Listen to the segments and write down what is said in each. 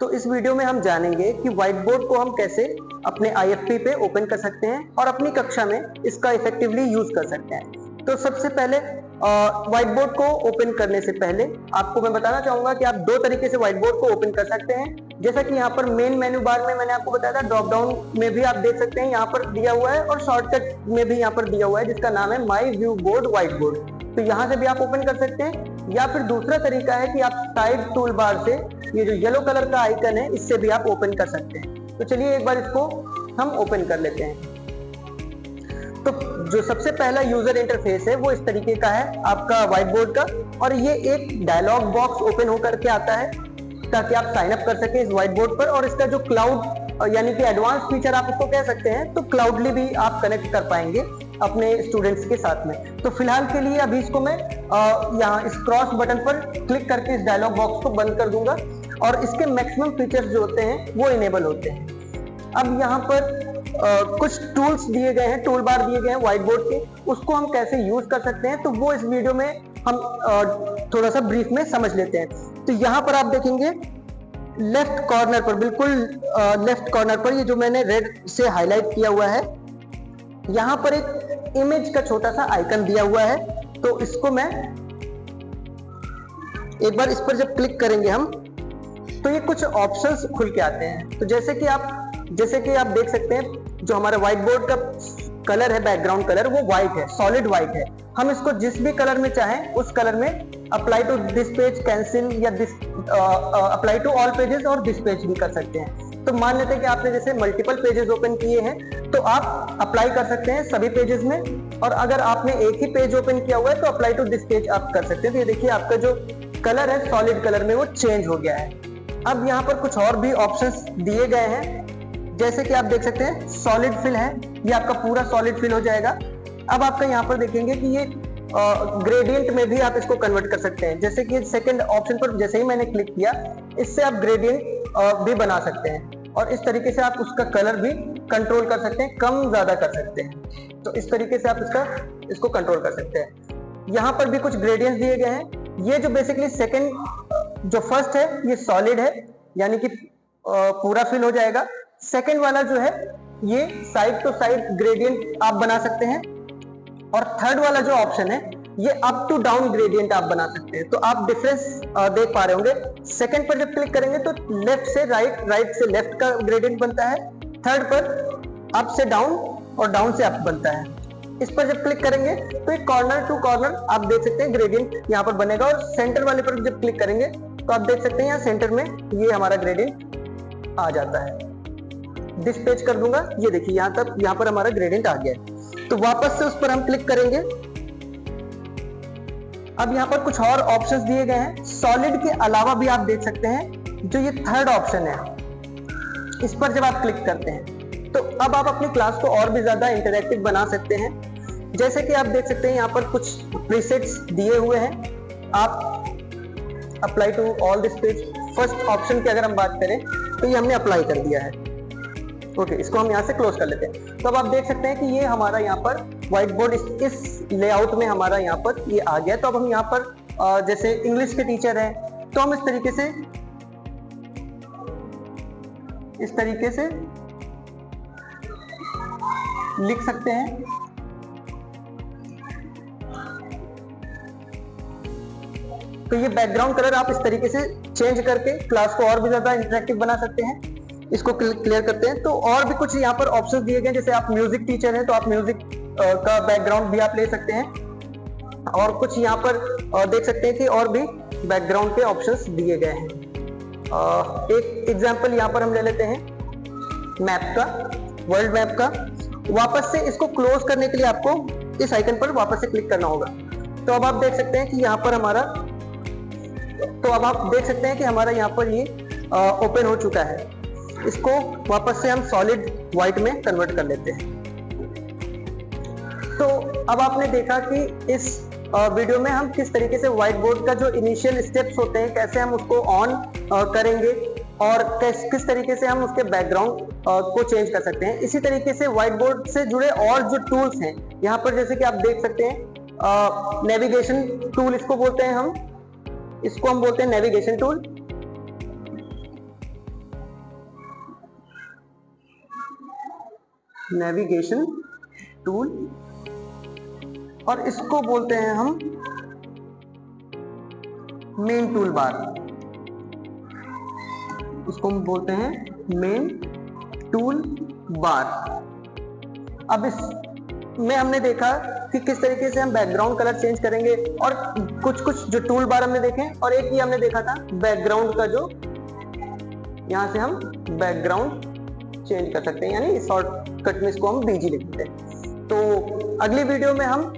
तो इस वीडियो में हम जानेंगे कि व्हाइट बोर्ड को हम कैसे अपने IFP पे ओपन कर सकते हैं और अपनी कक्षा में इसका इफेक्टिवली यूज कर सकते हैं। तो सबसे पहले व्हाइट बोर्ड को ओपन करने से पहले आपको मैं बताना चाहूंगा कि आप दो तरीके से व्हाइट बोर्ड को ओपन कर सकते हैं। जैसा कि यहाँ पर मेन मेन्यू बार में मैंने आपको बताया था, ड्रॉप डाउन में भी आप देख सकते हैं, यहाँ पर दिया हुआ है, और शॉर्टकट में भी यहाँ पर दिया हुआ है जिसका नाम है my view board white board. तो यहाँ से भी आप ओपन कर सकते हैं, या फिर दूसरा तरीका है कि आप साइड टूल बार से ये जो येलो कलर का आइकन है इससे भी आप ओपन कर सकते हैं। तो चलिए एक बार इसको हम ओपन कर लेते हैं। तो जो सबसे पहला यूजर इंटरफेस है वो इस तरीके का है आपका व्हाइट बोर्ड का, और ये एक डायलॉग बॉक्स ओपन होकर के आता है ताकि आप साइन अप कर सकें इस व्हाइट बोर्ड पर। और इसका जो क्लाउड यानी कि एडवांस फीचर आप इसको कह सकते हैं, तो क्लाउडली भी आप कनेक्ट कर पाएंगे अपने स्टूडेंट्स के साथ में। तो फिलहाल के लिए अभी इसको मैं यहाँ इस क्रॉस बटन पर क्लिक करके इस डायलॉग बॉक्स को बंद कर दूंगा, और इसके मैक्सिमम फीचर्स जो होते हैं वो इनेबल होते हैं। अब यहाँ पर कुछ टूल्स दिए गए हैं, टूल बार दिए गए हैं व्हाइट बोर्ड के, उसको हम कैसे यूज कर सकते हैं तो वो इस वीडियो में हम थोड़ा सा ब्रीफ में समझ लेते हैं। तो यहाँ पर आप देखेंगे लेफ्ट कॉर्नर पर, बिल्कुल लेफ्ट कॉर्नर पर, ये जो मैंने रेड से हाईलाइट किया हुआ है, यहाँ पर एक इमेज का छोटा सा आइकन दिया हुआ है। तो इसको मैं एक बार इस पर जब क्लिक करेंगे हम, तो ये कुछ ऑप्शंस खुल के आते हैं। तो जैसे कि आप देख सकते हैं, जो हमारा व्हाइट बोर्ड का कलर है, बैकग्राउंड कलर, वो व्हाइट है, सॉलिड व्हाइट है। हम इसको जिस भी कलर में चाहें उस कलर में apply to this page, cancel, या अप्लाई टू ऑल पेजेस और दिस पेज भी कर सकते हैं। तो मान लेते हैं कि आपने जैसे मल्टीपल पेजेस ओपन किए हैं तो आप अप्लाई कर सकते हैं सभी पेजेस में, और अगर आपने एक ही पेज ओपन किया हुआ है तो अप्लाई टू दिस पेज आप कर सकते हैं। तो ये देखिए आपका जो कलर है सॉलिड कलर में वो चेंज हो गया है। अब यहाँ पर कुछ और भी ऑप्शंस दिए गए हैं, जैसे कि आप देख सकते हैं सॉलिड फिल है, ये आपका पूरा सॉलिड फिल हो जाएगा। अब आपका यहाँ पर देखेंगे कि ये ग्रेडियंट में भी आप इसको कन्वर्ट कर सकते हैं। जैसे कि सेकंड ऑप्शन पर जैसे ही मैंने क्लिक किया, इससे आप ग्रेडियंट भी बना सकते हैं, और इस तरीके से आप उसका कलर भी कंट्रोल कर सकते हैं, कम ज्यादा कर सकते हैं। तो इस तरीके से आप इसको कंट्रोल कर सकते हैं। यहाँ पर भी कुछ ग्रेडियंट्स दिए गए हैं। ये जो बेसिकली जो फर्स्ट है ये सॉलिड है, यानी कि पूरा फिल हो जाएगा। सेकंड वाला जो है ये साइड टू साइड ग्रेडियंट आप बना सकते हैं, और थर्ड वाला जो ऑप्शन है ये अप टू डाउन ग्रेडियंट आप बना सकते हैं। तो आप डिफरेंस देख पा रहे होंगे, सेकंड पर जब क्लिक करेंगे तो लेफ्ट से राइट, राइट से लेफ्ट का ग्रेडियंट बनता है, थर्ड पर अप से डाउन और डाउन से अप बनता है। इस पर जब क्लिक करेंगे तो एक कॉर्नर टू कॉर्नर आप देख सकते हैं ग्रेडियंट यहाँ पर बनेगा, और सेंटर वाले पर जब क्लिक करेंगे तो आप देख सकते हैं यहाँ सेंटर में ये हमारा ग्रेडियंट आ जाता है। दिस पेज कर दूंगा, ये देखिए यहाँ पर हमारा ग्रेडियंट आ गया है। तो वापस से उस पर हम क्लिक करेंगे। अब यहाँ पर कुछ और ऑप्शंस दिए गए हैं, सॉलिड के अलावा भी आप देख सकते हैं। जो ये थर्ड ऑप्शन है, इस पर जब आप क्लिक करते हैं तो अब आप अपनी क्लास को और भी ज्यादा इंटरैक्टिव बना सकते हैं। जैसे कि आप देख सकते हैं यहाँ पर कुछ प्रीसेट्स दिए हुए हैं। आप apply to all this page, first option की अगर हम बात करें तो ये हमने अप्लाई कर दिया है। ओके, इसको हम यहाँ से क्लोज कर लेते हैं। तो अब आप देख सकते हैं कि ये हमारा यहाँ पर व्हाइट बोर्ड इस लेआउट में हमारा यहाँ पर ये आ गया। तो अब हम यहाँ पर जैसे इंग्लिश के टीचर हैं तो हम इस तरीके से लिख सकते हैं। तो ये बैकग्राउंड कलर आप इस तरीके से चेंज करके क्लास को और भी ज्यादा इंटरेक्टिव बना सकते हैं। इसको क्लियर करते हैं तो और भी कुछ यहाँ पर ऑप्शंस दिए गए, जैसे आप म्यूजिक टीचर हैं तो आप म्यूजिक का बैकग्राउंड भी आप ले सकते हैं, और कुछ यहाँ पर देख सकते हैं कि और भी बैकग्राउंड के ऑप्शंस दिए गए हैं। एक एग्जांपल यहाँ पर हम ले लेते हैं मैप का, वर्ल्ड मैप का। वापस से इसको क्लोज करने के लिए आपको इस आइकन पर वापस से क्लिक करना होगा। तो अब आप देख सकते हैं कि यहाँ पर हमारा यहाँ पर ये ओपन हो चुका है। इसको वापस से हम सॉलिड व्हाइट में कन्वर्ट कर लेते हैं। तो अब आपने देखा कि इस वीडियो में हम किस तरीके से व्हाइट बोर्ड का जो इनिशियल स्टेप्स होते हैं कैसे हम उसको ऑन करेंगे, और किस तरीके से हम उसके बैकग्राउंड को चेंज कर सकते हैं। इसी तरीके से व्हाइट बोर्ड से जुड़े और जो टूल्स हैं यहाँ पर, जैसे कि आप देख सकते हैं नेविगेशन टूल इसको बोलते हैं हम, इसको हम बोलते हैं नेविगेशन टूल। नेविगेशन टूल, और इसको बोलते हैं हम मेन टूल बार। इसको हम बोलते हैं मेन टूल बार। अब इसमें हमने देखा कि किस तरीके से हम बैकग्राउंड कलर चेंज करेंगे, और कुछ जो टूल बार हमने देखे, और एक ये हमने देखा था बैकग्राउंड का, जो यहां से हम बैकग्राउंड चेंज कर सकते हैं, यानी शॉर्टकट में इसको हम बीजी लिख देते हैं। तो अगली वीडियो में हम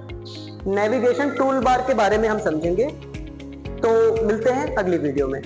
नेविगेशन टूल बार के बारे में हम समझेंगे। तो मिलते हैं अगली वीडियो में।